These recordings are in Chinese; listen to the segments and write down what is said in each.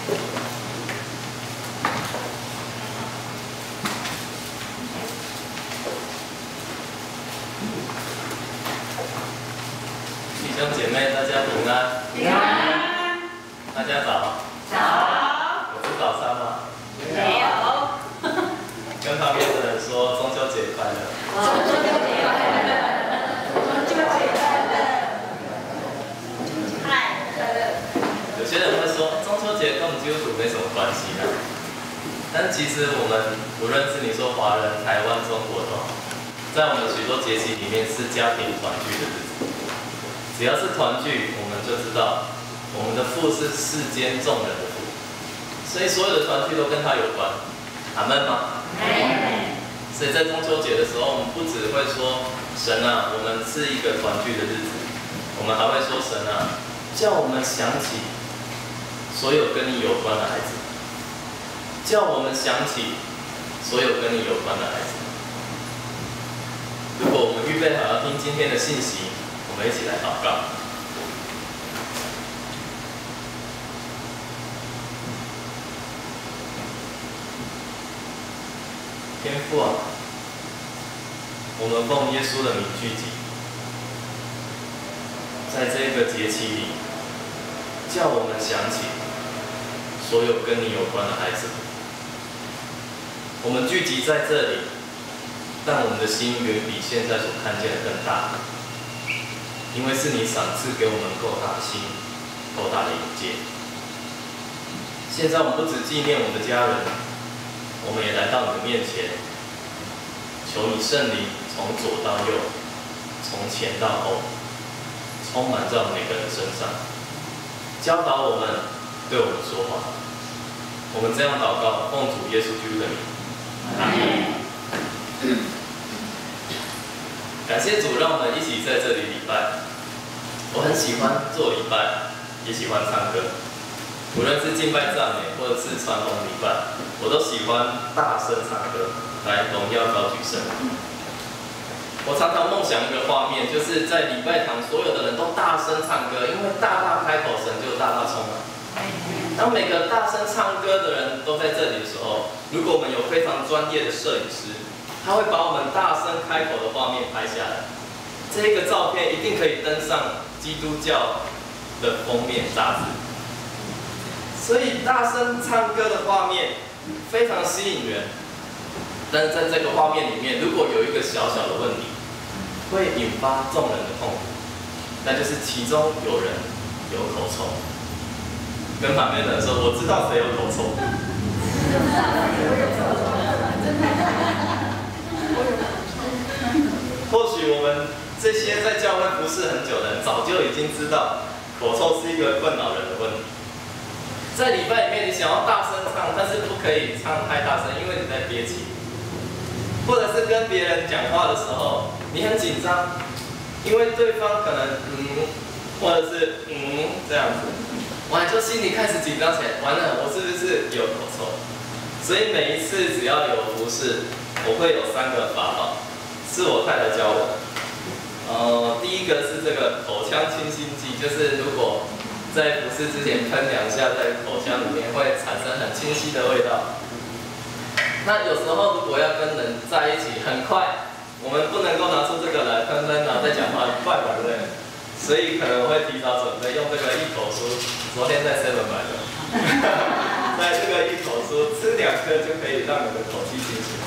弟兄姐妹，大家平安。平安。大家早。早。有吃早餐吗？没有。跟旁边的人说中秋节快乐。中秋节快乐。中秋节快乐。嗨，快乐。有些人会说中秋节跟我们基督徒没什么关系啊，但其实我们无论是你说华人、台湾、中国都好，在我们许多节气里面是家庭团聚的日子。只要是团聚，我们就知道我们的父是世间众人的父，所以所有的团聚都跟他有关。阿们吗？所以在中秋节的时候，我们不只会说神啊，我们是一个团聚的日子，我们还会说神啊，叫我们想起所有跟你有关的孩子，叫我们想起所有跟你有关的孩子。如果我们预备好要听今天的信息，我们一起来祷告。天父啊，我们奉耶稣的名聚集，在这个节期里，叫我们想起所有跟你有关的孩子。我们聚集在这里，但我们的心远比现在所看见的更大，因为是你赏赐给我们够大的心，够大的眼界。现在我们不只纪念我们的家人，我们也来到你的面前，求你圣灵从左到右，从前到后，充满在我们每个人身上，教导我们，对我们说话。我们这样祷告，奉主耶稣基督的名。阿门。感谢主，让我们一起在这里礼拜。我很喜欢做礼拜，也喜欢唱歌。无论是敬拜赞美，或者是传统礼拜，我都喜欢大声唱歌，来荣耀高举神。我常常梦想一个画面，就是在礼拜堂，所有的人都大声唱歌，因为大大开口，神就大大充满。当每个大声唱歌的人都在这里的时候，如果我们有非常专业的摄影师，他会把我们大声开口的画面拍下来。这个照片一定可以登上基督教的封面杂志。所以大声唱歌的画面非常吸引人，但是在这个画面里面，如果有一个小小的问题，会引发众人的痛苦，那就是其中有人有口臭。跟旁边的人说，我知道谁有口臭。或许我们这些在教会服侍很久的人，早就已经知道口臭是一个困扰人的问题。在礼拜里面，你想要大声唱，但是不可以唱太大声，因为你在憋气。或者是跟别人讲话的时候，你很紧张，因为对方可能或者是这样子，完就心里开始紧张起来，完了，我是不是有口臭？所以每一次只要有服侍，我会有3个法宝，是我太太教我的。第一个是这个口腔清新剂，就是如果在服侍之前喷2下，在口腔里面会产生很清晰的味道。那有时候如果要跟人在一起，很快，我们不能够拿出这个来喷，然后再讲话，怪怪的，所以可能会提早准备，用这个一口酥，昨天在 7 买的，在这个一口酥吃2颗就可以让你的口气清新。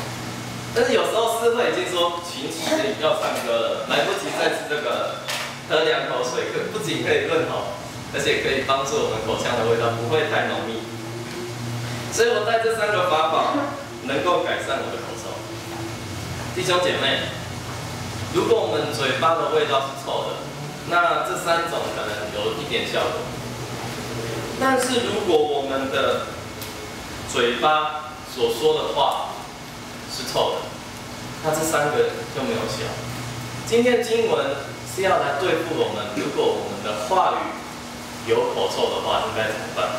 但是有时候师会已经说群起要唱歌了，来不及再吃这个，喝2口水，不仅可以润喉，而且可以帮助我们口腔的味道不会太浓密。所以我带这3个法宝，能够改善我的口臭。弟兄姐妹，如果我们嘴巴的味道是臭的，那这3种可能有一点效果。但是如果我们的嘴巴所说的话是臭的，那这3个就没有效。今天经文是要来对付我们，如果我们的话语有口臭的话，应该怎么办？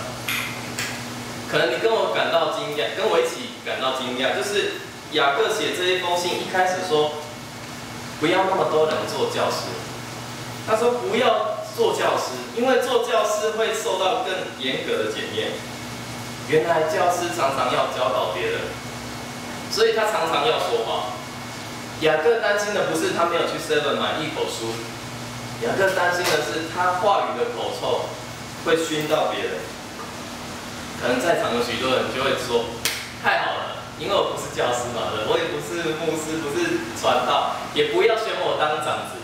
可能你跟我感到惊讶，跟我一起感到惊讶，就是雅各写这一封信一开始说，不要那么多人做教师。他说不要做教师，因为做教师会受到更严格的检验。原来教师常常要教导别人，所以他常常要说话。雅各担心的不是他没有去 7 买一口书，雅各担心的是他话语的口臭会熏到别人。可能在场有许多人就会说：太好了，因为我不是教师嘛，我也不是牧师，不是传道，也不要选我当长子，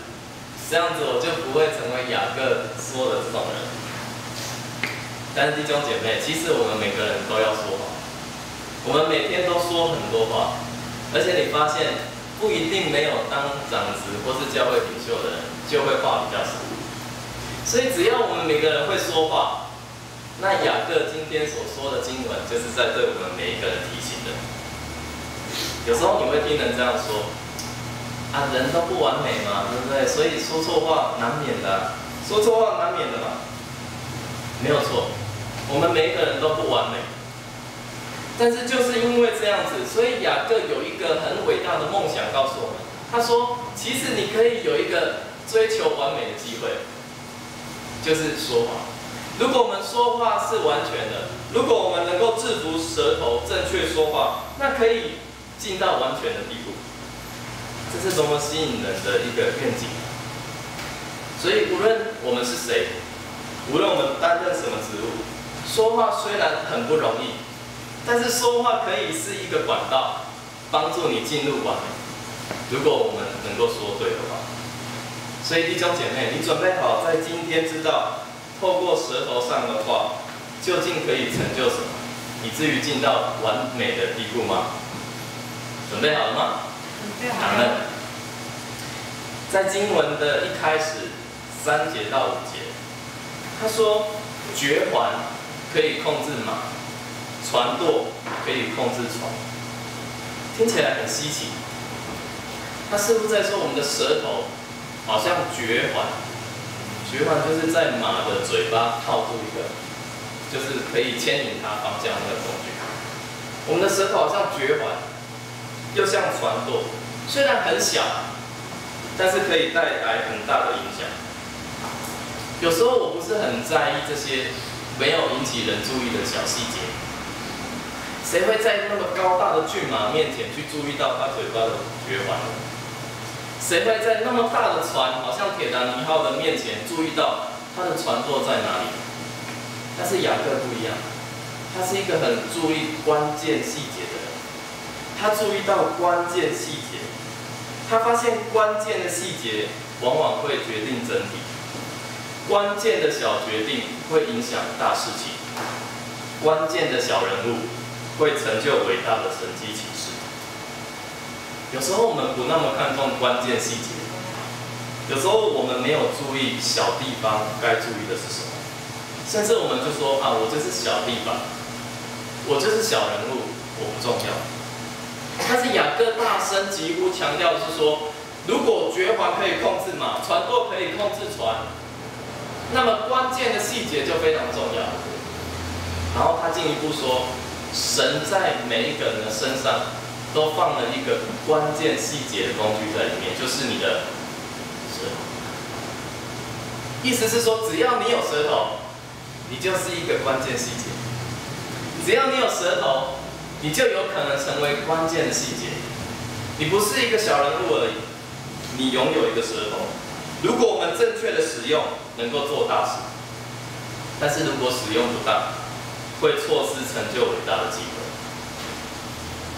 这样子我就不会成为雅各说的这种人。但是弟兄姐妹，其实我们每个人都要说话，我们每天都说很多话，而且你发现不一定没有当长子或是教会领袖的人就会话比较少。所以只要我们每个人会说话，那雅各今天所说的经文就是在对我们每一个人提醒的。有时候你会听人这样说，啊，人都不完美嘛，对不对？所以说错话难免的，说错话难免的嘛，没有错。我们每一个人都不完美，但是就是因为这样子，所以雅各有一个很伟大的梦想告诉我们。他说，其实你可以有一个追求完美的机会，就是说话。如果我们说话是完全的，如果我们能够制服舌头，正确说话，那可以进到完全的地步。这是多么吸引人的一个愿景。所以无论我们是谁，无论我们担任什么职务，说话虽然很不容易，但是说话可以是一个管道，帮助你进入完美。如果我们能够说对的话，所以弟兄姐妹，你准备好在今天知道，透过舌头上的话，究竟可以成就什么，以至于进到完美的地步吗？准备好了吗？准备好了。在经文的一开始3节到5节，他说绝环可以控制马，船舵可以控制船，听起来很稀奇。他似乎在说我们的舌头好像绝环，绝环就是在马的嘴巴套住一个，就是可以牵引它方向那个工具。我们的舌头好像绝环，又像船舵，虽然很小，但是可以带来很大的影响。有时候我不是很在意这些没有引起人注意的小细节。谁会在那么高大的骏马面前去注意到它嘴巴的绝环呢？谁会在那么大的船，好像铁达尼号的面前注意到它的船舵在哪里？但是雅各不一样，他是一个很注意关键细节的人。他注意到关键细节，他发现关键的细节往往会决定整体，关键的小决定会影响大事情，关键的小人物会成就伟大的神迹奇事。有时候我们不那么看重关键细节，有时候我们没有注意小地方该注意的是什么，甚至我们就说啊，我就是小地方，我就是小人物，我不重要。但是雅各大声疾呼强调的是说，如果绝环可以控制马，船舵可以控制船，那么关键的细节就非常重要。然后他进一步说，神在每一个人的身上都放了一个关键细节的工具在里面，就是你的舌头。意思是说，只要你有舌头，你就是一个关键细节；只要你有舌头，你就有可能成为关键的细节。你不是一个小人物而已，你拥有一个舌头。如果我们正确的使用，能够做大事；但是如果使用不当，会错失成就伟大的机会。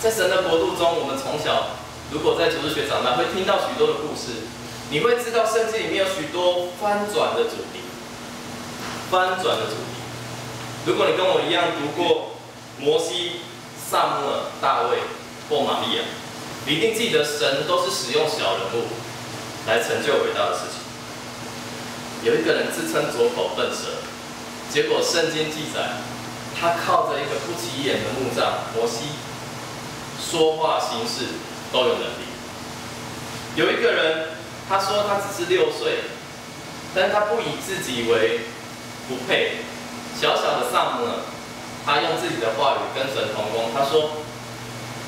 在神的国度中，我们从小如果在主日学长大，会听到许多的故事，你会知道圣经里面有许多翻转的主题。翻转的主题，如果你跟我一样读过摩西、撒母耳、大卫或玛利亚，你一定记得神都是使用小人物来成就伟大的事情。有一个人自称左口笨舌，结果圣经记载，他靠着一个不起眼的木杖摩西，说话行事都有能力。有一个人，他说他只是6岁，但他不以自己为不配。小小的撒母耳，他用自己的话语跟神同工，他说：“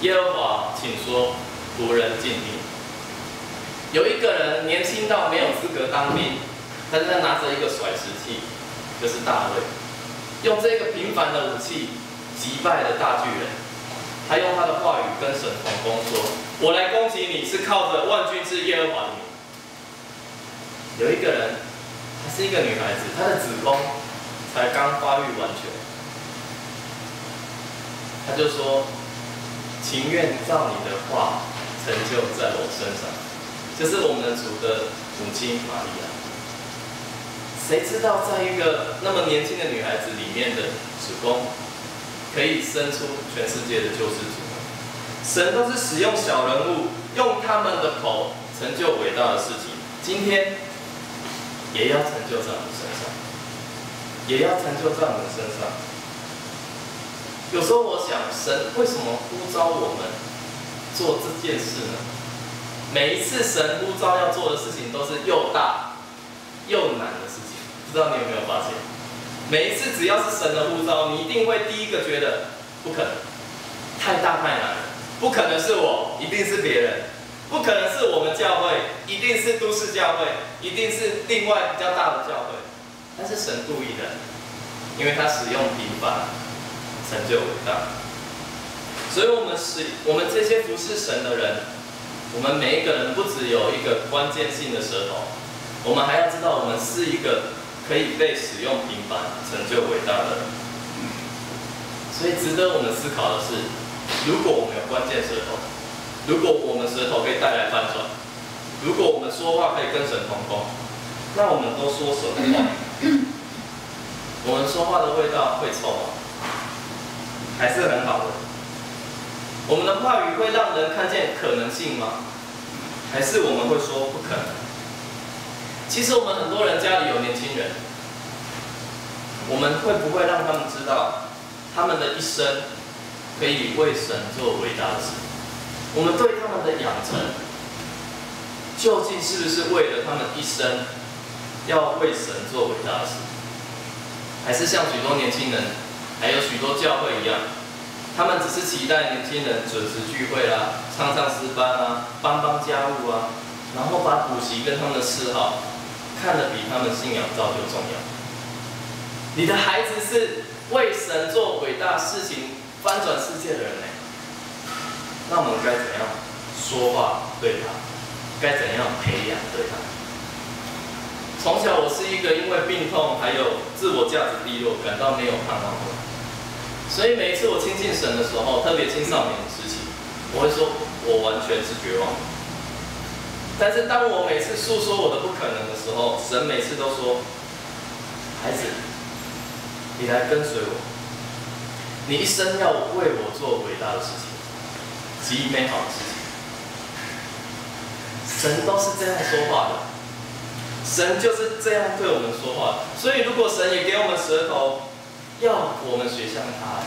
耶和华，请说，仆人静听。”有一个人年轻到没有资格当兵，但是他拿着一个甩石器，就是大卫，用这个平凡的武器击败了大巨人，他用他的话语跟神同工说：“我来攻击你是靠着万军之耶和华的名。”有一个人，她是一个女孩子，她的子宫才刚发育完全，她就说：“情愿照你的话成就在我身上。”就是我们的主的母亲玛利亚。谁知道在一个那么年轻的女孩子里面的子宫，可以生出全世界的救世主？神都是使用小人物，用他们的口成就伟大的事情。今天也要成就在我们身上，也要成就在我们身上。有时候我想，神为什么呼召我们做这件事呢？每一次神呼召要做的事情，都是又大又难的事情。不知道你有没有发现？每一次只要是神的呼召，你一定会第一个觉得不可能，太大太难了，不可能是我，一定是别人，不可能是我们教会，一定是都市教会，一定是另外比较大的教会。但是神故意的，因为他使用平凡成就伟大。所以我们这些服侍神的人，我们每一个人不只有一个关键性的舌头，我们还要知道我们是一个可以被使用平凡成就伟大的人。所以值得我们思考的是，如果我们有关键舌头，如果我们舌头可以带来翻转，如果我们说话可以跟神同工，那我们都说什么话？我们说话的味道会臭吗？还是很好的？我们的话语会让人看见可能性吗？还是我们会说不可能？其实我们很多人家里有年轻人，我们会不会让他们知道，他们的一生可以为神做伟大的事？我们对他们的养成，究竟是不是为了他们一生要为神做伟大的事？还是像许多年轻人，还有许多教会一样，他们只是期待年轻人准时聚会啦，唱唱诗班啊，帮家务啊，然后把补习跟他们的嗜好看得比他们信仰造就重要。你的孩子是为神做伟大事情、翻转世界的人呢？那我们该怎样说话对他？该怎样培养对他？从小我是一个因为病痛还有自我价值低落，感到没有盼望的人。所以每一次我亲近神的时候，特别青少年时期，我会说我完全是绝望的。但是当我每次诉说我的不可能的时候，神每次都说：“孩子，你来跟随我，你一生要为我做伟大的事情，极美好的事情。”神都是这样说话的，神就是这样对我们说话。所以如果神也给我们舌头，要我们学像他；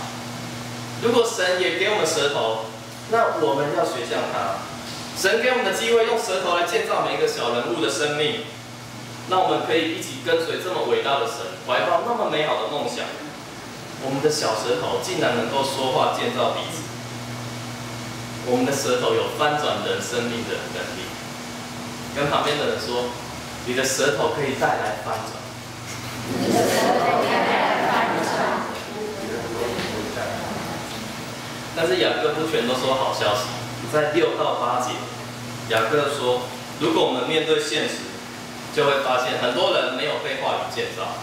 如果神也给我们舌头，那我们要学像他。神给我们的机会，用舌头来建造每一个小人物的生命，让我们可以一起跟随这么伟大的神，怀抱那么美好的梦想。我们的小舌头竟然能够说话建造彼此，我们的舌头有翻转人生命的能力。跟旁边的人说，你的舌头可以带来翻转。你的舌头可以带来翻转。但是雅各不全都说好消息，在6到8节，雅各说，如果我们面对现实，就会发现很多人没有被话语建造，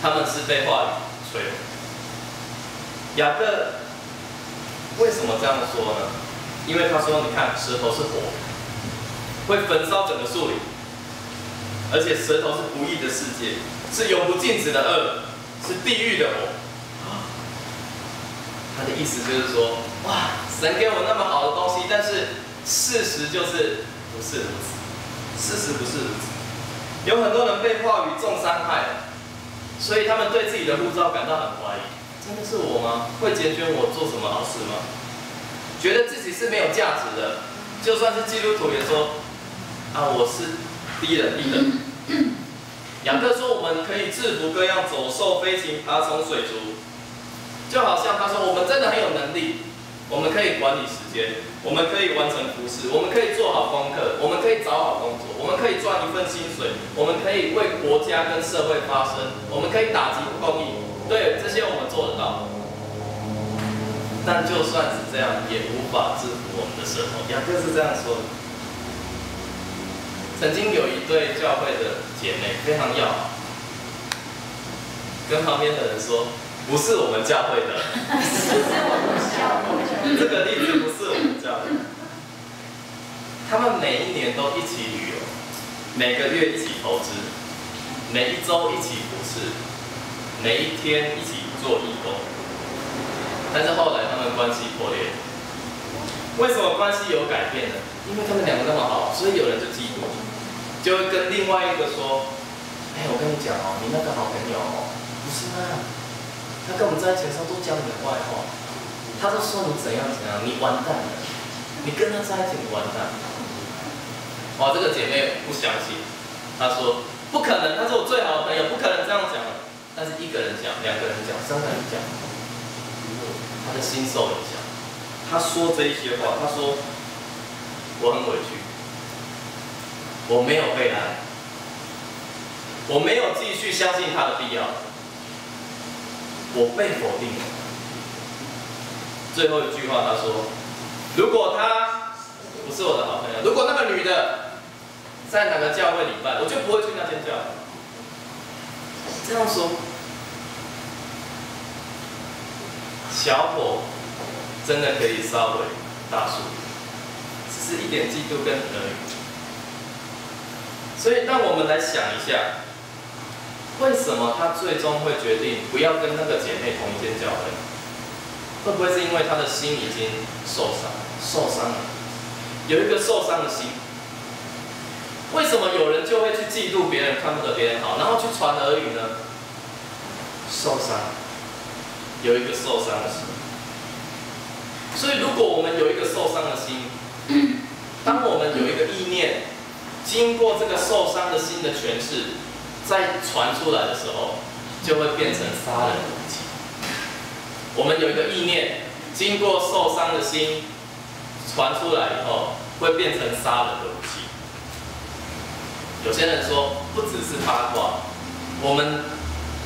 他们是被话语摧毁。雅各为什么这样说呢？因为他说，你看，舌头是火，会焚烧整个树林，而且舌头是不义的世界，是永不禁止的恶，是地狱的火。他的意思就是说，哇，神给我们那么好的东西，但是事实就是不是如此，事实不是如此。有很多人被话语重伤害了，所以他们对自己的呼召感到很怀疑，真的是我吗？会拣选我做什么好事吗？觉得自己是没有价值的，就算是基督徒也说，啊，我是低人一等。雅各说，我们可以制服各样走兽、飞禽、爬虫、水族，就好像他说，我们真的很有能力，我们可以管理时间，我们可以完成服事，我们可以做好功课，我们可以找好工作，我们可以赚一份薪水，我们可以为国家跟社会发声，我们可以打击不公义，对，这些我们做得到。但就算是这样，也无法制服我们的舌头。雅各是这样说的。曾经有一对教会的姐妹非常要好，跟旁边的人说：“不是我们教会的。”这个例子不是我们教会的。他们每一年都一起旅游，每个月一起投资，每一周一起服侍，每一天一起做义工。但是后来他们关系破裂。为什么关系有改变呢？因为他们两个那么好，所以有人就嫉妒，就会跟另外一个说：“哎，我跟你讲哦，你那个好朋友哦，不是那样，他跟我们在一起的时候都讲你的坏话，他都说你怎样怎样，你完蛋了，你跟他在一起你完蛋了。”哇，这个姐妹不相信，她说：“不可能，他是我最好的朋友，不可能这样讲的。”但是一个人讲，两个人讲，三个人讲，她的心受影响。她说这一些话，她说：“我很委屈，我没有被爱，我没有继续相信他的必要，我被否定了。”最后一句话，她说：“如果他不是我的好朋友，如果那个女的在哪个教会礼拜，我就不会去那间教会。”这样说，小火真的可以烧毁大树，只是一点嫉妒跟而已。所以，让我们来想一下，为什么他最终会决定不要跟那个姐妹同一间教会？会不会是因为他的心已经受伤了，有一个受伤的心？为什么有人就会去嫉妒别人，看不得别人好，然后去传耳语呢？受伤，有一个受伤的心。所以，如果我们有一个受伤的心，当我们有一个意念，经过这个受伤的心的诠释，再传出来的时候，就会变成杀人的武器。我们有一个意念，经过受伤的心传出来以后，会变成杀人的武器。有些人说，不只是八卦，我们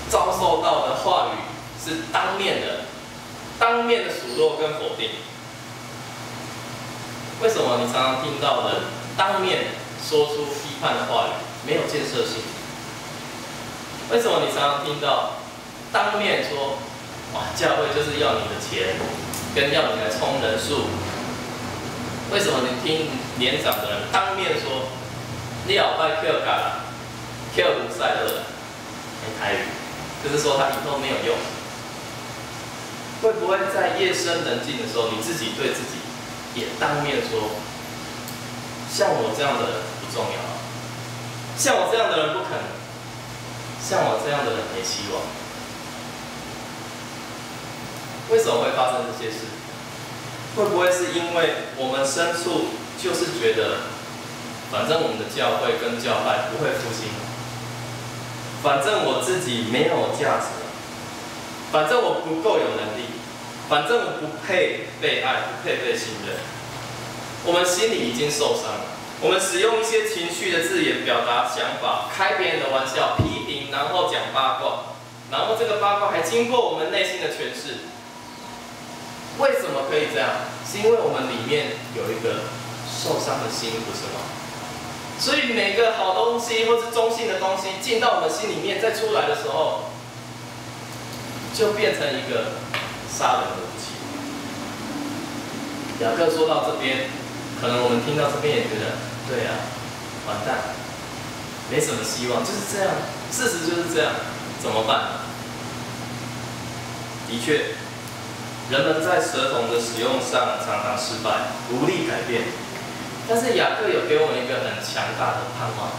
遭受到的话语是当面的数落跟否定。为什么你常常听到的当面说出批判的话语没有建设性？为什么你常常听到当面说，哇，教会就是要你的钱，跟要你来冲人数？为什么你听年长的人当面说，你老拜 Q 干了 ，Q 不赛勒了，台语，就是说他以后没有用。会不会在夜深人静的时候，你自己对自己也当面说，像我这样的人不重要，像我这样的人不可能，像我这样的人没希望？为什么会发生这些事？会不会是因为我们深处就是觉得，反正我们的教会跟教派不会复兴，反正我自己没有价值，反正我不够有能力，反正我不配被爱，不配被信任。我们心里已经受伤了，我们使用一些情绪的字眼表达想法，开别人的玩笑，批评，然后讲八卦，然后这个八卦还经过我们内心的诠释。为什么可以这样？是因为我们里面有一个受伤的心，不是吗？所以每个好东西或是中性的东西进到我们心里面，再出来的时候，就变成一个杀人的武器。雅各说到这边，可能我们听到这边也觉得，对啊，完蛋，没什么希望，就是这样，事实就是这样，怎么办？的确，人们在舌头的使用上常常失败，无力改变。但是雅各有给我们一个很强大的盼望，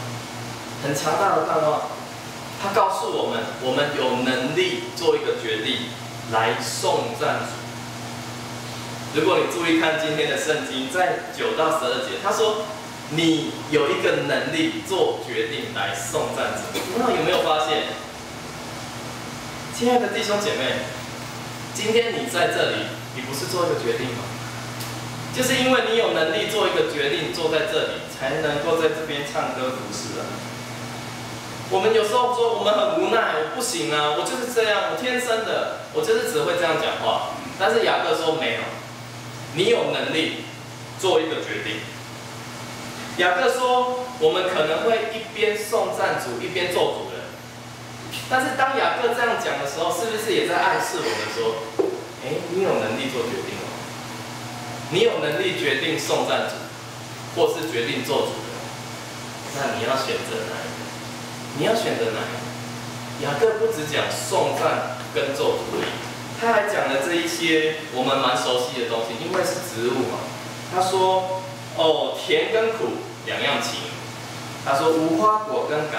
很强大的盼望。他告诉我们，我们有能力做一个决定来颂赞主。如果你注意看今天的圣经，在9到12节，他说你有一个能力做决定来颂赞主。那有没有发现，亲爱的弟兄姐妹，今天你在这里，你不是做一个决定吗？就是因为你有能力做一个决定，坐在这里，才能够在这边唱歌服侍啊。我们有时候说我们很无奈，我不行啊，我就是这样，我天生的，我就是只会这样讲话。但是雅各说没有，你有能力做一个决定。雅各说，我们可能会一边颂赞主，一边咒主人。但是当雅各这样讲的时候，是不是也在暗示我们说，你有能力做决定哦，你有能力决定颂赞主，或是决定咒主人，那你要选择哪一个？你要选择哪一个？雅各不只讲颂赞跟咒主而已，他还讲了这一些我们蛮熟悉的东西，因为是植物嘛。他说，甜跟苦两样情。他说无花果跟橄